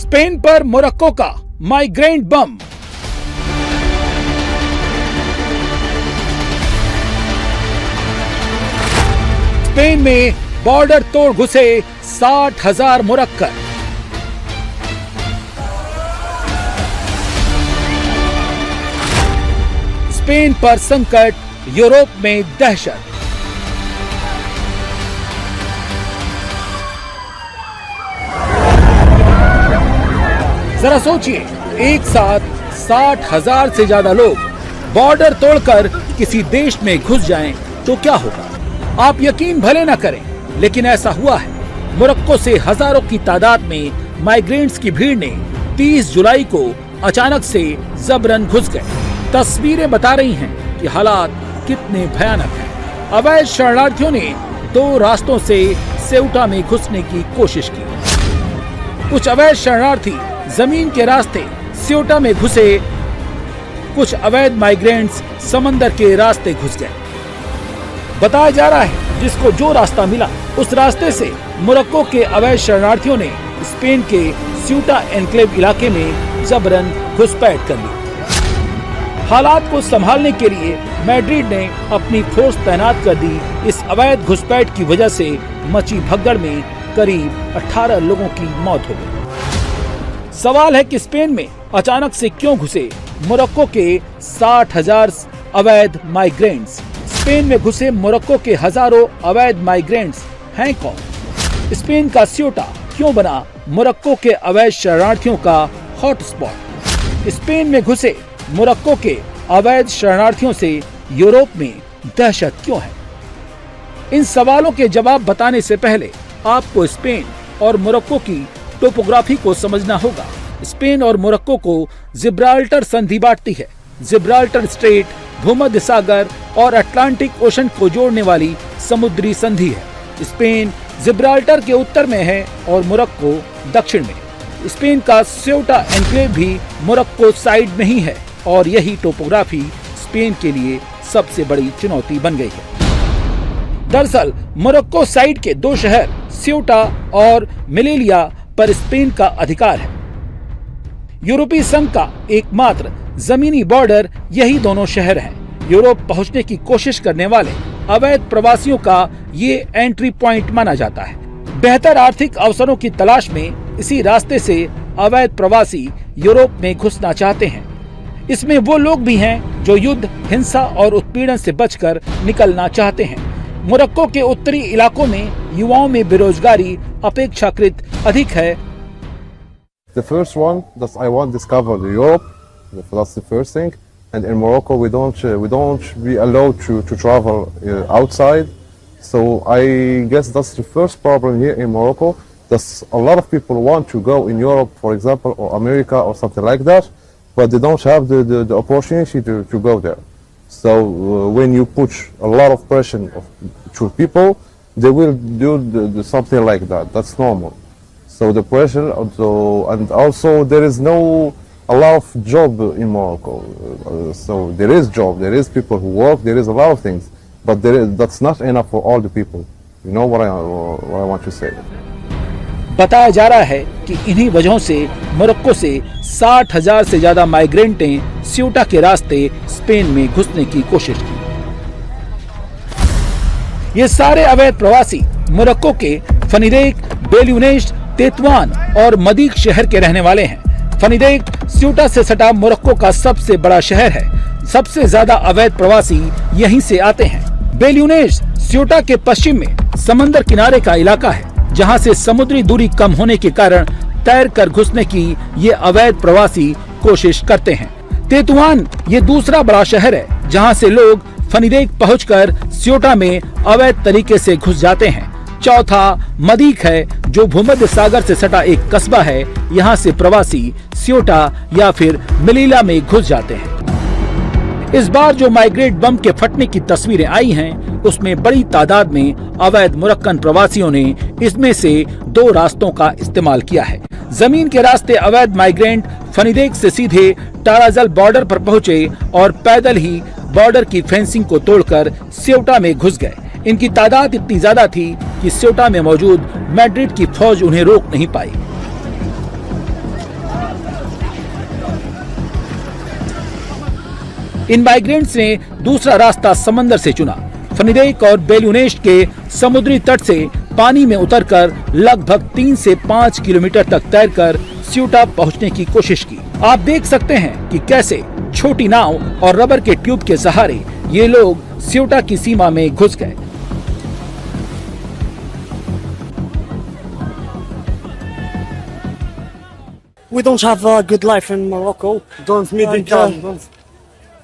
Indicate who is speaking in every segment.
Speaker 1: Spain पर Morocco का migrant बम। Spain में बॉर्डर तोड़ घुसे 60,000 मुरक्कर। स्पेन पर संकट, यूरोप में दहशत। जरा सोचिए, एक साथ 60,000 से ज्यादा लोग बॉर्डर तोड़कर किसी देश में घुस जाएं तो क्या होगा। आप यकीन भले न करें, लेकिन ऐसा हुआ है। मोरक्को से हजारों की तादाद में माइग्रेंट्स की भीड़ ने 30 जुलाई को अचानक से जबरन घुस गए। तस्वीरें बता रही हैं कि हालात कितने भयानक हैं। अवैध शरणार्थियों ने 2 रास्तों से सेउटा में घुसने की कोशिश की। कुछ अवैध शरणार्थी जमीन के रास्ते सेउटा में घुसे, कुछ अवैध माइग्रेंट्स समंदर के रास्ते घुस गए। बताया जा रहा है जिसको जो रास्ता मिला उस रास्ते से मोरक्को के अवैध शरणार्थियों ने स्पेन के सेउटा एन्क्लेव इलाके में जबरन घुसपैठ कर ली। हालात को संभालने के लिए मैड्रिड ने अपनी फोर्स तैनात कर दी। इस अवैध घुसपैठ की वजह से मची भगदड़ में करीब 18 लोगों की मौत हो गई। सवाल है कि स्पेन में अचानक से क्यों घुसे मोरक्को के 60,000 अवैध माइग्रेंट्स। स्पेन में घुसे मोरक्को के हजारों अवैध माइग्रेंट्स हैं कौन? स्पेन का सेउटा क्यों बना मोरक्को के अवैध शरणार्थियों का हॉटस्पॉट? स्पेन में घुसे मोरक्को के अवैध शरणार्थियों से यूरोप में दहशत क्यों है? इन सवालों के जवाब बताने से पहले आपको स्पेन और मोरक्को की टोपोग्राफी को समझना होगा। स्पेन और मोरक्को को जिब्राल्टर संधि बांटती है। जिब्राल्टर स्ट्रेट भूमध्य सागर और अटलांटिक ओशन को जोड़ने वाली समुद्री संधि है। स्पेन जिब्राल्टर के उत्तर में है और मोरक्को दक्षिण में। स्पेन का सेउटा एन्क्लेव भी मोरक्को साइड में ही है और यही टोपोग्राफी स्पेन के लिए सबसे बड़ी चुनौती बन गई है। दरअसल मोरक्को साइड के 2 शहर सेउटा और मेलेलिया पर स्पेन का अधिकार है। यूरोपीय संघ का एकमात्र जमीनी बॉर्डर यही दोनों शहर हैं। यूरोप पहुंचने की कोशिश करने वाले अवैध प्रवासियों का ये एंट्री पॉइंट माना जाता है। बेहतर आर्थिक अवसरों की तलाश में इसी रास्ते से अवैध प्रवासी यूरोप में घुसना चाहते हैं। इसमें वो लोग भी हैं जो युद्ध, हिंसा और उत्पीड़न से बचकर निकलना चाहते हैं। मोरक्को के उत्तरी इलाकों में युवाओं में बेरोजगारी अपेक्षाकृत अधिक है।
Speaker 2: The first one that I want to discover Europe. That's the first thing. And in Morocco, we don't be allowed to travel outside. So I guess that's the first problem here in Morocco. That a lot of people want to go in Europe, for example, or America or something like that, but they don't have the opportunity to go there. So when you put a lot of pressure to people, they will do something like that. That's normal. So the pressure, and also there is a lot of job in Morocco. So there is job, there is people who work, there is a lot of things, but that's not enough for all the people. You know what I want to say.
Speaker 1: बताया जा रहा है कि इन्हीं वजहों से Morocco से 60,000 से ज्यादा माइग्रेंट ने सेउटा के रास्ते स्पेन में घुसने की कोशिश की। ये सारे अवैध प्रवासी मोरक्को के फनीदेक, बेलयूनेश, तेतुआन और मदीक शहर के रहने वाले हैं। फनीदेक सेउटा से सटा मोरक्को का सबसे बड़ा शहर है। सबसे ज्यादा अवैध प्रवासी यहीं से आते हैं। बेलयूनेश सेउटा के पश्चिम में समंदर किनारे का इलाका है, जहां से समुद्री दूरी कम होने के कारण तैर कर घुसने की ये अवैध प्रवासी कोशिश करते हैं। तेतुआन ये दूसरा बड़ा शहर है, जहां से लोग फनीदेक पहुंचकर सेउटा में अवैध तरीके से घुस जाते हैं। चौथा मदीक है, जो भूमध्य सागर से सटा एक कस्बा है। यहाँ से प्रवासी सेउटा या फिर मेलेलिया में घुस जाते हैं। इस बार जो माइग्रेंट बम के फटने की तस्वीरें आई हैं, उसमें बड़ी तादाद में अवैध मोरक्कन प्रवासियों ने इसमें से 2 रास्तों का इस्तेमाल किया है। जमीन के रास्ते अवैध माइग्रेंट फनीदेक से सीधे टाराजल बॉर्डर पर पहुंचे और पैदल ही बॉर्डर की फेंसिंग को तोड़कर सेउटा में घुस गए। इनकी तादाद इतनी ज्यादा थी कि सेउटा में मौजूद मैड्रिड की फौज उन्हें रोक नहीं पाई। इन माइग्रेंट्स ने दूसरा रास्ता समंदर से चुना। फनीदेक और बेलुनेश के समुद्री तट से पानी में उतरकर लगभग 3 से 5 किलोमीटर तक तैरकर स्यूटा पहुंचने की कोशिश की। आप देख सकते हैं कि कैसे छोटी नाव और रबर के ट्यूब के सहारे ये लोग स्यूटा की सीमा में घुस गए।
Speaker 3: We don't have a good life in Morocco. Don't meet in town.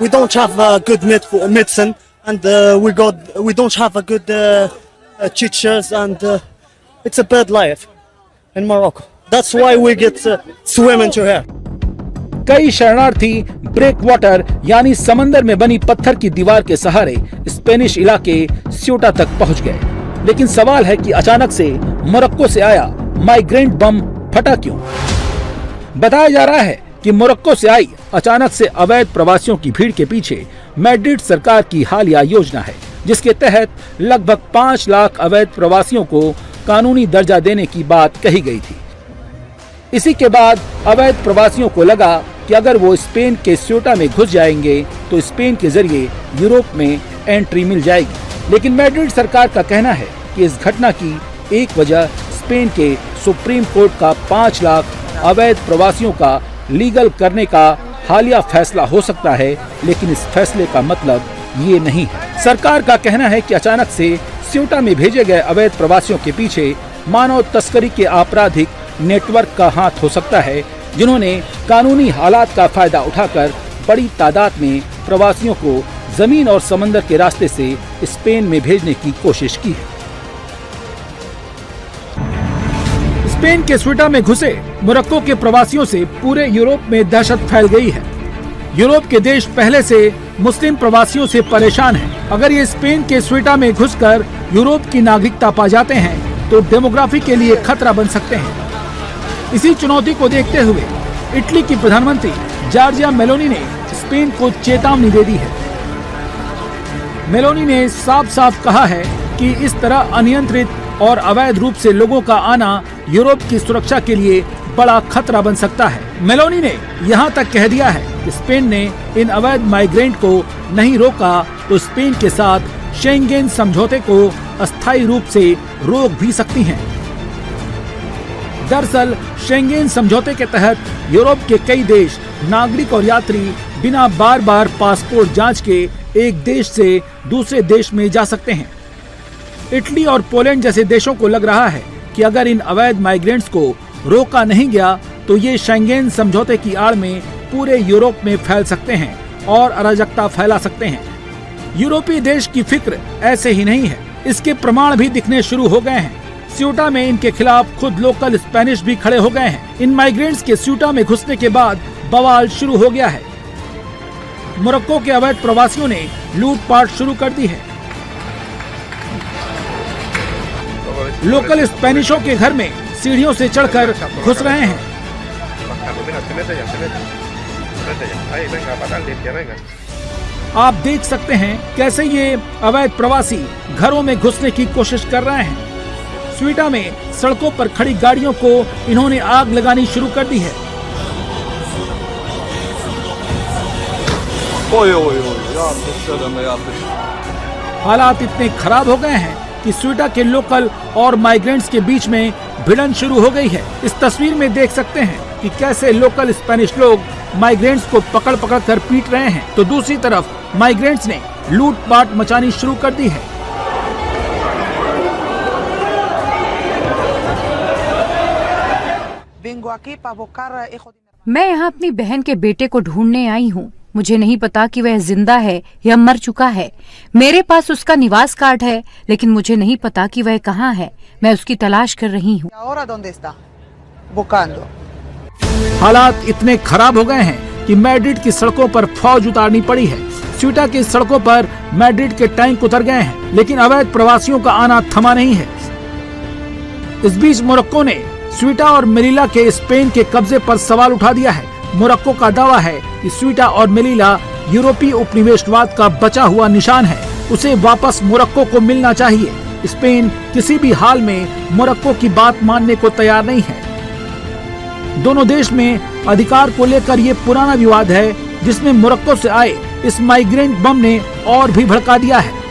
Speaker 3: we don't have good medicine, and we don't have a good teachers, and it's a bad life in Morocco. That's why we get swim into here.
Speaker 1: कई शरणार्थी break water यानी समंदर में बनी पत्थर की दीवार के सहारे स्पेनिश इलाके स्यूटा तक पहुंच गए। लेकिन सवाल है कि अचानक से मोरक्को से आया माइग्रेंट बम फटा क्यों? बताया जा रहा है कि मोरक्को से आई अचानक से अवैध प्रवासियों की भीड़ के पीछे मैड्रिड सरकार की हालिया योजना है, जिसके तहत लगभग 5 लाख अवैध प्रवासियों को कानूनी दर्जा देने की बात कही गई थी। इसी के बाद अवैध प्रवासियों को लगा कि अगर वो स्पेन के स्यूटा में घुस जाएंगे तो स्पेन के जरिए यूरोप में एंट्री मिल जाएगी। लेकिन मैड्रिड सरकार का कहना है कि इस घटना की एक वजह स्पेन के सुप्रीम कोर्ट का 5 लाख अवैध प्रवासियों का लीगल करने का हालिया फैसला हो सकता है, लेकिन इस फैसले का मतलब ये नहीं है। सरकार का कहना है कि अचानक से स्यूटा में भेजे गए अवैध प्रवासियों के पीछे मानव तस्करी के आपराधिक नेटवर्क का हाथ हो सकता है, जिन्होंने कानूनी हालात का फायदा उठाकर बड़ी तादाद में प्रवासियों को जमीन और समंदर के रास्ते से स्पेन में भेजने की कोशिश की है। स्पेन के स्यूटा में घुसे मोरक्को के प्रवासियों से पूरे यूरोप में दहशत फैल गई है। यूरोप के देश पहले से मुस्लिम प्रवासियों से परेशान हैं। अगर ये स्पेन के स्यूटा में घुसकर यूरोप की नागरिकता पा जाते हैं तो डेमोग्राफी के लिए खतरा बन सकते हैं। इसी चुनौती को देखते हुए इटली की प्रधानमंत्री जॉर्जिया मेलोनी ने स्पेन को चेतावनी दे दी है। मेलोनी ने साफ साफ कहा है कि इस तरह अनियंत्रित और अवैध रूप से लोगों का आना यूरोप की सुरक्षा के लिए बड़ा खतरा बन सकता है। मेलोनी ने यहाँ तक कह दिया है कि स्पेन ने इन अवैध माइग्रेंट को नहीं रोका तो स्पेन के साथ शेंगेन समझौते को अस्थायी रूप से रोक भी सकती हैं। दरअसल शेंगेन समझौते के तहत यूरोप के कई देश नागरिक और यात्री बिना बार बार पासपोर्ट जांच के एक देश से दूसरे देश में जा सकते हैं। इटली और पोलैंड जैसे देशों को लग रहा है कि अगर इन अवैध माइग्रेंट्स को रोका नहीं गया तो ये शेंगेन समझौते की आड़ में पूरे यूरोप में फैल सकते हैं और अराजकता फैला सकते हैं। यूरोपीय देश की फिक्र ऐसे ही नहीं है, इसके प्रमाण भी दिखने शुरू हो गए हैं। स्यूटा में इनके खिलाफ खुद लोकल स्पेनिश भी खड़े हो गए हैं। इन माइग्रेंट्स के स्यूटा में घुसने के बाद बवाल शुरू हो गया है। मोरक्को के अवैध प्रवासियों ने लूटपाट शुरू कर दी है। लोकल स्पेनिशों के घर में सीढ़ियों से चढ़कर घुस रहे हैं। आप देख सकते हैं कैसे ये अवैध प्रवासी घरों में घुसने की कोशिश कर रहे हैं। स्यूटा में सड़कों पर खड़ी गाड़ियों को इन्होंने आग लगानी शुरू कर दी है। हालात इतने खराब हो गए हैं कि स्यूटा के लोकल और माइग्रेंट्स के बीच में भिड़न शुरू हो गई है। इस तस्वीर में देख सकते हैं कि कैसे लोकल स्पेनिश लोग माइग्रेंट्स को पकड़ पकड़ कर पीट रहे हैं, तो दूसरी तरफ माइग्रेंट्स ने लूटपाट मचानी शुरू कर दी है।
Speaker 4: मैं यहाँ अपनी बहन के बेटे को ढूंढने आई हूँ। मुझे नहीं पता कि वह जिंदा है या मर चुका है। मेरे पास उसका निवास कार्ड है, लेकिन मुझे नहीं पता कि वह कहाँ है। मैं उसकी तलाश कर रही हूँ।
Speaker 1: हालात इतने खराब हो गए हैं कि मैड्रिड की सड़कों पर फौज उतारनी पड़ी है। स्यूटा की सड़कों पर मैड्रिड के टैंक उतर गए हैं, लेकिन अवैध प्रवासियों का आना थमा नहीं है। इस बीच मोरक्को ने स्यूटा और मेलिला के स्पेन के कब्जे पर सवाल उठा दिया है। मोरक्को का दावा है कि स्यूटा और मेलिला यूरोपीय उपनिवेशवाद का बचा हुआ निशान है, उसे वापस मोरक्को को मिलना चाहिए। स्पेन किसी भी हाल में मोरक्को की बात मानने को तैयार नहीं है। दोनों देश में अधिकार को लेकर ये पुराना विवाद है, जिसमें मोरक्को से आए इस माइग्रेंट बम ने और भी भड़का दिया है।